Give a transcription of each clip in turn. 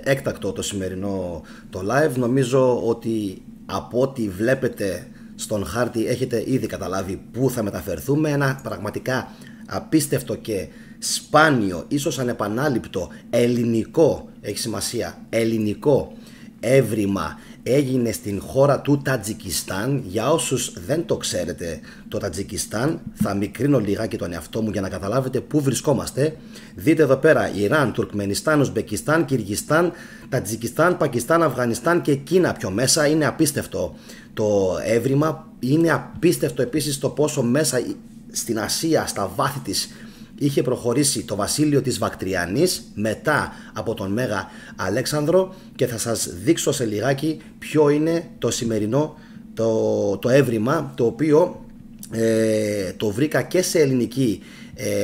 έκτακτο το σημερινό το live. Νομίζω ότι από ό,τι βλέπετε στον χάρτη έχετε ήδη καταλάβει πού θα μεταφερθούμε. Ένα πραγματικά απίστευτο και σπάνιο, ίσως ανεπανάληπτο ελληνικό, έχει σημασία, ελληνικό έβριμα έγινε στην χώρα του Τατζικιστάν. Για όσους δεν το ξέρετε, το Τατζικιστάν, θα μικρύνω λιγάκι τον εαυτό μου για να καταλάβετε πού βρισκόμαστε. Δείτε εδώ πέρα Ιράν, Τουρκμενιστάν, Ουσμπεκιστάν, Κυργιστάν, Τατζικιστάν, Πακιστάν, Αφγανιστάν και Κίνα πιο μέσα. Είναι απίστευτο το έβριμα. Είναι απίστευτο επίσης το πόσο μέσα στην Ασία, στα βάθη της, είχε προχωρήσει το βασίλειο της Βακτριανής μετά από τον Μέγα Αλέξανδρο, και θα σας δείξω σε λιγάκι ποιο είναι το σημερινό το έβριμα, το οποίο το βρήκα και σε ελληνική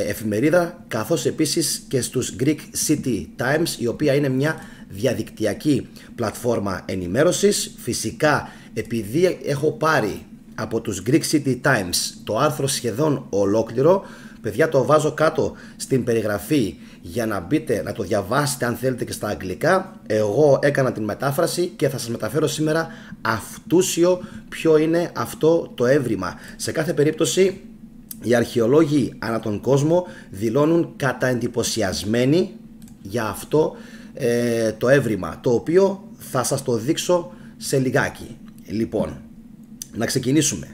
εφημερίδα, καθώς επίσης και στους Greek City Times, η οποία είναι μια διαδικτυακή πλατφόρμα ενημέρωσης. Φυσικά, επειδή έχω πάρει από τους Greek City Times το άρθρο σχεδόν ολόκληρο, παιδιά, το βάζω κάτω στην περιγραφή για να μπείτε να το διαβάσετε αν θέλετε και στα αγγλικά. Εγώ έκανα την μετάφραση και θα σας μεταφέρω σήμερα αυτούσιο ποιο είναι αυτό το έβριμα. Σε κάθε περίπτωση οι αρχαιολόγοι ανά τον κόσμο δηλώνουν καταεντυπωσιασμένοι για αυτό το έβριμα, το οποίο θα σας το δείξω σε λιγάκι. Λοιπόν, να ξεκινήσουμε.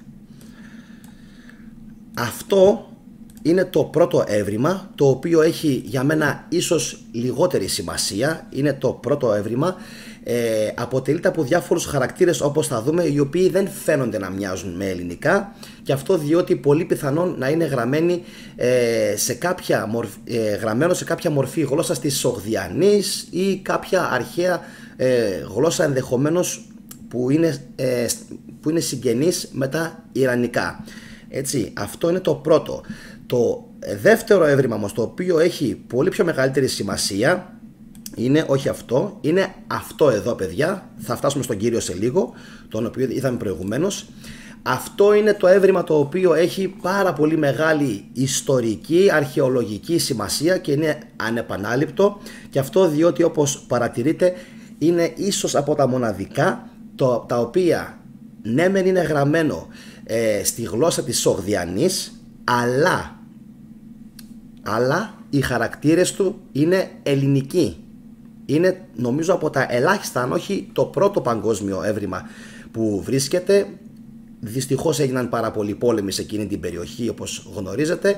Αυτό είναι το πρώτο έβριμα, το οποίο έχει για μένα ίσως λιγότερη σημασία. Είναι το πρώτο έβριμα, αποτελείται από διάφορους χαρακτήρες, όπως θα δούμε, οι οποίοι δεν φαίνονται να μοιάζουν με ελληνικά, και αυτό διότι πολύ πιθανόν να είναι γραμμένο σε κάποια μορφή γλώσσας της Σογδιανής ή κάποια αρχαία γλώσσα, ενδεχομένως που είναι συγγενής με τα Ιρανικά. Έτσι, αυτό είναι το πρώτο. Το δεύτερο έβριμα όμως, το οποίο έχει πολύ πιο μεγαλύτερη σημασία, είναι όχι αυτό, είναι αυτό εδώ, παιδιά. Θα φτάσουμε στον κύριο σε λίγο, τον οποίο είδαμε προηγουμένως. Αυτό είναι το έβριμα το οποίο έχει πάρα πολύ μεγάλη ιστορική, αρχαιολογική σημασία και είναι ανεπανάληπτο, και αυτό διότι, όπως παρατηρείτε, είναι ίσως από τα μοναδικά τα οποία ναι μεν είναι γραμμένο στη γλώσσα της Σογδιανής, αλλά οι χαρακτήρες του είναι ελληνικοί. Είναι νομίζω από τα ελάχιστα, αν όχι το πρώτο παγκόσμιο έβριμα που βρίσκεται. Δυστυχώς έγιναν πάρα πολλοί πόλεμοι σε εκείνη την περιοχή, όπως γνωρίζετε,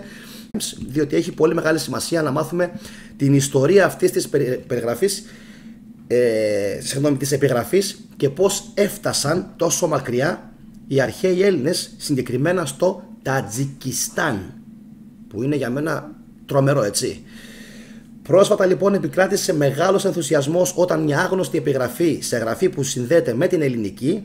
διότι έχει πολύ μεγάλη σημασία να μάθουμε την ιστορία αυτής της περιγραφής, της επιγραφής, και πώς έφτασαν τόσο μακριά οι αρχαίοι Έλληνες, συγκεκριμένα στο Τατζικιστάν, που είναι για μένα τρομερό, έτσι. Πρόσφατα λοιπόν επικράτησε μεγάλος ενθουσιασμός όταν μια άγνωστη επιγραφή σε γραφή που συνδέεται με την ελληνική,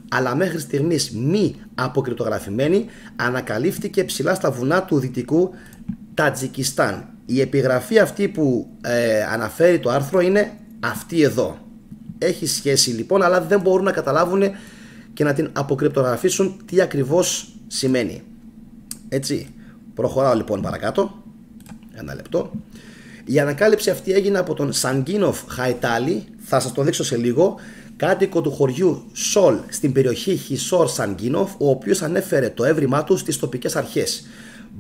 αλλά μέχρι στιγμής μη αποκρυπτογραφημένη, ανακαλύφθηκε ψηλά στα βουνά του δυτικού Τατζικιστάν. Η επιγραφή αυτή που αναφέρει το άρθρο είναι αυτή εδώ. Έχει σχέση λοιπόν, αλλά δεν μπορούν να καταλάβουν και να την αποκρυπτογραφήσουν τι ακριβώς σημαίνει. Έτσι, προχωράω λοιπόν παρακάτω. Ένα λεπτό. Η ανακάλυψη αυτή έγινε από τον Σαγκίνοφ Χαϊτάλη, θα σας το δείξω σε λίγο, κάτοικο του χωριού Σολ στην περιοχή Χισόρ Σαγκίνοφ, ο οποίος ανέφερε το έβριμά του στις τοπικές αρχές.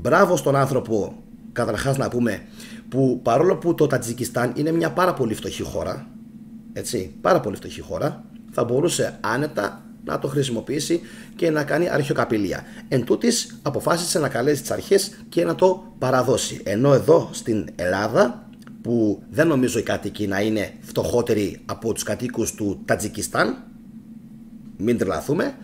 Μπράβο στον άνθρωπο, καταρχάς να πούμε, που παρόλο που το Τατζικιστάν είναι μια πάρα πολύ φτωχή χώρα, έτσι, πάρα πολύ φτωχή χώρα, θα μπορούσε άνετα να το χρησιμοποιήσει και να κάνει αρχαιοκαπηλεία. Εν τούτης, αποφάσισε να καλέσει τις αρχές και να το παραδώσει. Ενώ εδώ στην Ελλάδα, που δεν νομίζω οι κάτοικοι να είναι φτωχότεροι από τους κατοίκους του Τατζικιστάν, μην τρελαθούμε,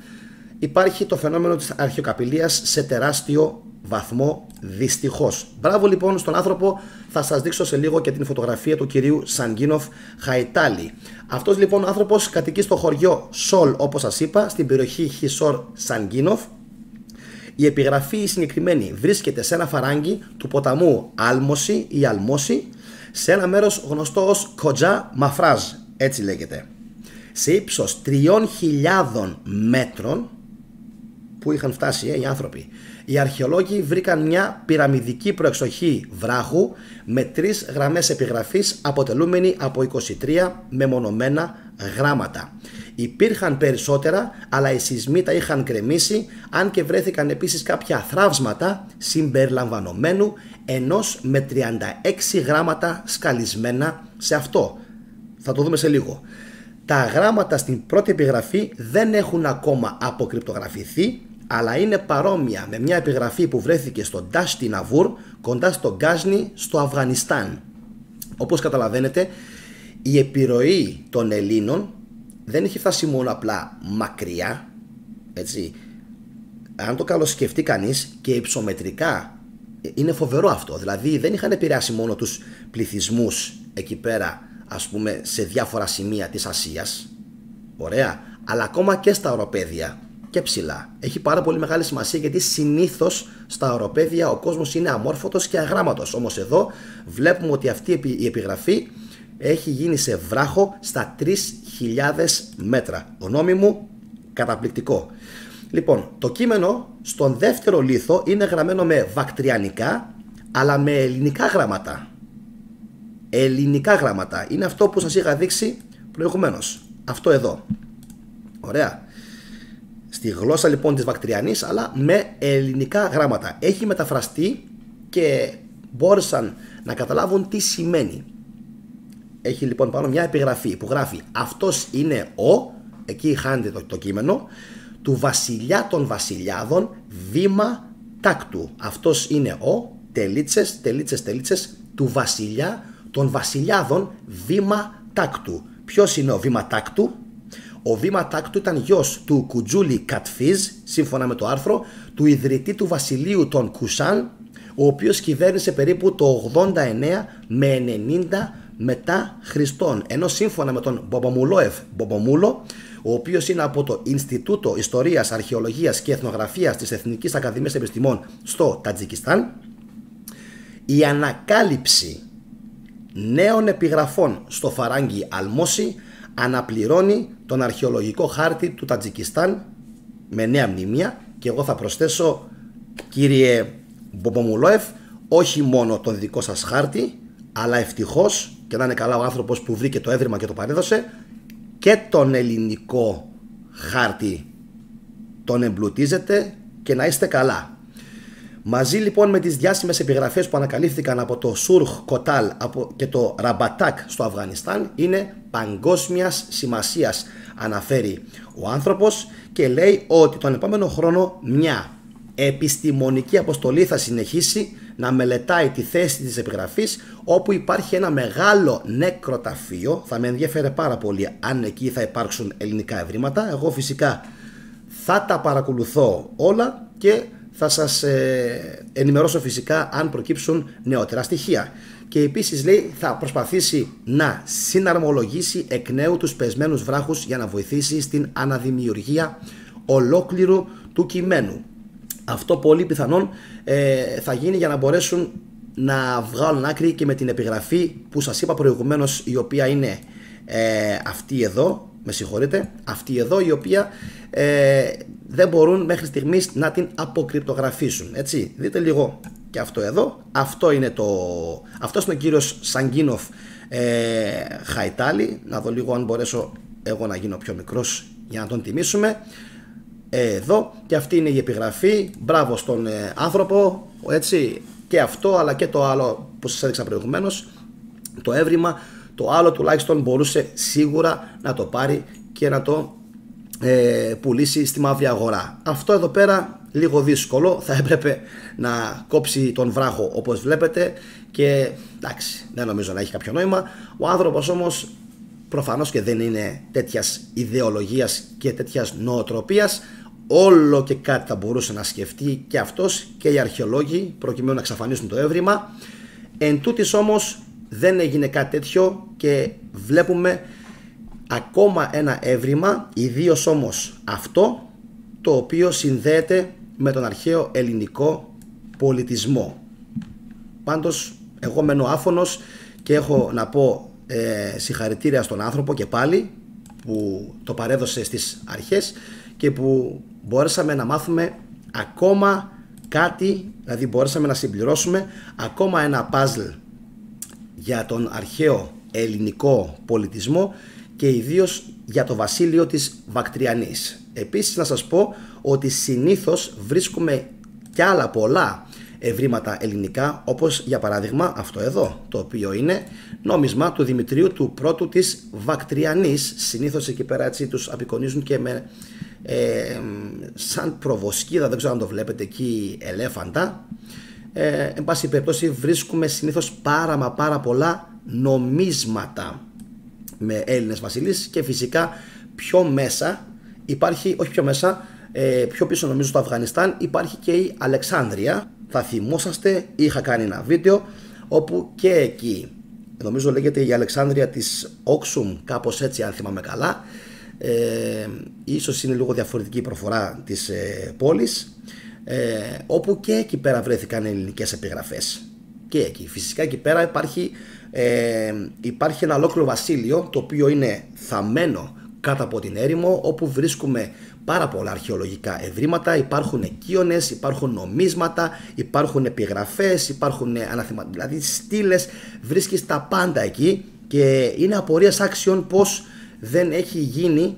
υπάρχει το φαινόμενο της αρχαιοκαπηλείας σε τεράστιο βαθμό, δυστυχώς. Μπράβο λοιπόν στον άνθρωπο, θα σας δείξω σε λίγο και την φωτογραφία του κυρίου Σαγκίνοφ Χαϊτάλη. Αυτός λοιπόν ο άνθρωπος κατοικεί στο χωριό Σολ, όπως σας είπα, στην περιοχή Χισόρ Σαγκίνοφ. Η επιγραφή συγκεκριμένη βρίσκεται σε ένα φαράγγι του ποταμού Άλμωση ή Αλμόση, σε ένα μέρος γνωστό ως Κοτζά Μαφράζ, έτσι λέγεται. Σε ύψος 3.000 μέτρων, που είχαν φτάσει οι άνθρωποι, Οι αρχαιολόγοι βρήκαν μια πυραμιδική προεξοχή βράχου με 3 γραμμές επιγραφής αποτελούμενη από 23 μεμονωμένα γράμματα. Υπήρχαν περισσότερα, αλλά οι σεισμοί τα είχαν κρεμίσει, αν και βρέθηκαν επίσης κάποια θραύσματα συμπεριλαμβανομένου ενός με 36 γράμματα σκαλισμένα σε αυτό. Θα το δούμε σε λίγο. Τα γράμματα στην πρώτη επιγραφή δεν έχουν ακόμα αποκρυπτογραφηθεί, αλλά είναι παρόμοια με μια επιγραφή που βρέθηκε στο Ντάστι Ναβούρ κοντά στο Γκάζνι στο Αφγανιστάν. Όπως καταλαβαίνετε, η επιρροή των Ελλήνων δεν έχει φτάσει μόνο απλά μακριά, έτσι. Αν το καλοσκεφτεί κανείς, και υψομετρικά είναι φοβερό αυτό. Δηλαδή δεν είχαν επηρεάσει μόνο τους πληθυσμούς εκεί πέρα, ας πούμε, σε διάφορα σημεία της Ασίας, ωραία, αλλά ακόμα και στα οροπέδια και ψηλά. Έχει πάρα πολύ μεγάλη σημασία, γιατί συνήθως στα οροπέδια ο κόσμος είναι αμόρφωτος και αγράμματος. Όμως εδώ βλέπουμε ότι αυτή η επιγραφή έχει γίνει σε βράχο στα 3.000 μέτρα. Γνώμη μου, καταπληκτικό. Λοιπόν, το κείμενο στον δεύτερο λίθο είναι γραμμένο με βακτριανικά, αλλά με ελληνικά γράμματα. Ελληνικά γράμματα. Είναι αυτό που σας είχα δείξει προηγουμένως. Αυτό εδώ. Ωραία. Στη γλώσσα λοιπόν της Βακτριανής, αλλά με ελληνικά γράμματα. Έχει μεταφραστεί και μπόρεσαν να καταλάβουν τι σημαίνει. Έχει λοιπόν πάνω μια επιγραφή που γράφει: αυτός είναι εκεί χάνεται το κείμενο, του βασιλιά των βασιλιάδων βήμα τάκτου. Αυτός είναι τελίτσες, του βασιλιά των βασιλιάδων βήμα τάκτου. Ποιος είναι ο βήμα τάκτου? Ο βήμα τάκτου ήταν γιος του Κουτζούλη Κατφίζ, σύμφωνα με το άρθρο, του ιδρυτή του βασιλείου των Κουσάν, ο οποίος κυβέρνησε περίπου το 89 με 90 μετά Χριστόν. Ενώ σύμφωνα με τον Μπομπομούλο, ο οποίος είναι από το Ινστιτούτο Ιστορίας, Αρχαιολογίας και Εθνογραφίας της Εθνικής Ακαδημίας Επιστημών στο Τατζικιστάν, η ανακάλυψη νέων επιγραφών στο Φαράγγι Αλμόσι αναπληρώνει τον αρχαιολογικό χάρτη του Τατζικιστάν με νέα μνημεία. Και εγώ θα προσθέσω, κύριε Μπομπομουλόεφ, όχι μόνο τον δικό σας χάρτη, αλλά ευτυχώς, και να είναι καλά ο άνθρωπος που βρήκε το έβριμα και το παρέδωσε, και τον ελληνικό χάρτη τον εμπλουτίζετε, και να είστε καλά. Μαζί λοιπόν με τις διάσημες επιγραφές που ανακαλύφθηκαν από το Σούρχ Κοτάλ και το Ραμπατάκ στο Αφγανιστάν, είναι παγκόσμιας σημασίας, αναφέρει ο άνθρωπος, και λέει ότι τον επόμενο χρόνο μια επιστημονική αποστολή θα συνεχίσει να μελετάει τη θέση της επιγραφής, όπου υπάρχει ένα μεγάλο νεκροταφείο. Θα με ενδιαφέρε πάρα πολύ αν εκεί θα υπάρξουν ελληνικά ευρήματα. Εγώ φυσικά θα τα παρακολουθώ όλα και θα σας ενημερώσω φυσικά αν προκύψουν νεότερα στοιχεία. Και επίσης λέει θα προσπαθήσει να συναρμολογήσει εκ νέου τους πεσμένους βράχους για να βοηθήσει στην αναδημιουργία ολόκληρου του κειμένου. Αυτό πολύ πιθανόν θα γίνει για να μπορέσουν να βγάλουν άκρη και με την επιγραφή που σας είπα προηγουμένως, η οποία είναι αυτή εδώ, με συγχωρείτε, αυτή εδώ, η οποία δεν μπορούν μέχρι στιγμής να την αποκρυπτογραφήσουν, έτσι. Δείτε λίγο και αυτό εδώ. Αυτός είναι ο κύριος Σαγκίνοφ Χαϊτάλη. Να δω λίγο αν μπορέσω εγώ να γίνω πιο μικρός για να τον τιμήσουμε. Εδώ, και αυτή είναι η επιγραφή. Μπράβο στον άνθρωπο, έτσι. Και αυτό, αλλά και το άλλο που σας έδειξα προηγουμένως, το έβριμα. Το άλλο τουλάχιστον μπορούσε σίγουρα να το πάρει και να το πουλήσει στη μαύρη αγορά. Αυτό εδώ πέρα λίγο δύσκολο, θα έπρεπε να κόψει τον βράχο όπως βλέπετε, και εντάξει, δεν νομίζω να έχει κάποιο νόημα. Ο άνθρωπος όμως προφανώς και δεν είναι τέτοιας ιδεολογίας και τέτοιας νοοτροπίας. Όλο και κάτι θα μπορούσε να σκεφτεί και αυτός και οι αρχαιολόγοι προκειμένου να εξαφανίσουν το έβριμα. Εν τούτης όμως δεν έγινε κάτι τέτοιο και βλέπουμε ακόμα ένα έβριμα, ιδίως όμως αυτό το οποίο συνδέεται με τον αρχαίο ελληνικό πολιτισμό. Πάντως εγώ μένω άφωνος και έχω να πω συγχαρητήρια στον άνθρωπο και πάλι που το παρέδωσε στις αρχές και που μπορέσαμε να μάθουμε ακόμα κάτι, δηλαδή μπορέσαμε να συμπληρώσουμε ακόμα ένα puzzle για τον αρχαίο ελληνικό πολιτισμό και ιδίως για το βασίλειο της Βακτριανής. Επίσης να σας πω ότι συνήθως βρίσκουμε κι άλλα πολλά ευρήματα ελληνικά, όπως για παράδειγμα αυτό εδώ, το οποίο είναι νόμισμα του Δημητρίου του πρώτου της Βακτριανής. Συνήθως εκεί πέρα έτσι τους απεικονίζουν και με σαν προβοσκίδα, δεν ξέρω αν το βλέπετε εκεί, ελέφαντα. Εν πάση περιπτώσει βρίσκουμε συνήθως πάρα πολλά νομίσματα με Έλληνες βασιλείς και φυσικά πιο μέσα υπάρχει, όχι πιο μέσα, πιο πίσω νομίζω στο Αφγανιστάν υπάρχει και η Αλεξάνδρεια. Θα θυμόσαστε, είχα κάνει ένα βίντεο όπου και εκεί, νομίζω λέγεται η Αλεξάνδρεια της Όξουμ, κάπως έτσι αν θυμάμαι καλά, ίσως είναι λίγο διαφορετική η προφορά της πόλης, όπου και εκεί πέρα βρέθηκαν ελληνικές επιγραφές. Και εκεί φυσικά εκεί πέρα υπάρχει ένα ολόκληρο βασίλειο το οποίο είναι θαμμένο κάτω από την έρημο, όπου βρίσκουμε πάρα πολλά αρχαιολογικά ευρήματα, υπάρχουν οικείονες, υπάρχουν νομίσματα, υπάρχουν επιγραφές, υπάρχουν δηλαδή στήλες, βρίσκεις τα πάντα εκεί και είναι απορίας άξιων πως δεν έχει γίνει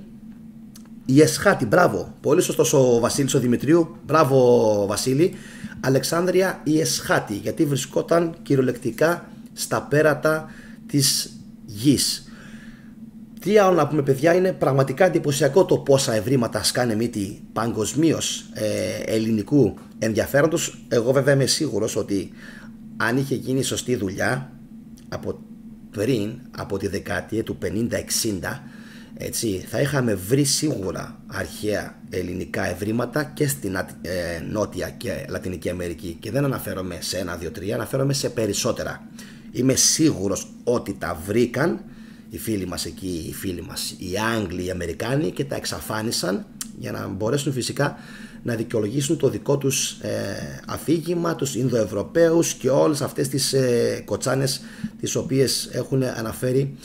η Εσχάτη. Μπράβο, πολύ σωστός ο Βασίλης ο Δημητρίου, μπράβο Βασίλη. Αλεξάνδρεια η Εσχάτη, γιατί βρισκόταν κυριολεκτικά στα πέρατα της γης. Τι άλλο να πούμε παιδιά, είναι πραγματικά εντυπωσιακό το πόσα ευρήματα σκάνε μύτη παγκοσμίως ελληνικού ενδιαφέροντος. Εγώ βέβαια είμαι σίγουρος ότι αν είχε γίνει σωστή δουλειά από τη δεκαετία του 50-60, έτσι, θα είχαμε βρει σίγουρα αρχαία ελληνικά ευρήματα και στην Νότια και Λατινική Αμερική, και δεν αναφέρομαι σε 1, 2, 3, αναφέρομαι σε περισσότερα. Είμαι σίγουρος ότι τα βρήκαν οι φίλοι μας εκεί, οι φίλοι μας οι Άγγλοι, οι Αμερικάνοι, και τα εξαφάνισαν για να μπορέσουν φυσικά να δικαιολογήσουν το δικό τους αφήγημα, τους Ινδοευρωπαίους και όλες αυτές τις κοτσάνες τις οποίες έχουν αναφέρει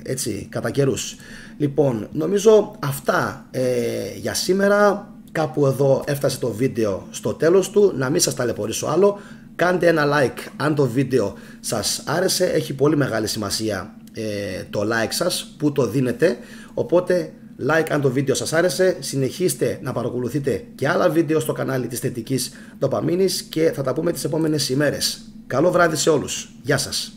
έτσι κατά καιρούς. Λοιπόν, νομίζω αυτά για σήμερα. Κάπου εδώ έφτασε το βίντεο στο τέλος του. Να μην σας ταλαιπωρήσω άλλο. Κάντε ένα like αν το βίντεο σας άρεσε. Έχει πολύ μεγάλη σημασία το like σας που το δίνετε. Οπότε like αν το βίντεο σας άρεσε. Συνεχίστε να παρακολουθείτε και άλλα βίντεο στο κανάλι της Θετικής Δοπαμίνης και θα τα πούμε τις επόμενες ημέρες. Καλό βράδυ σε όλους. Γεια σας.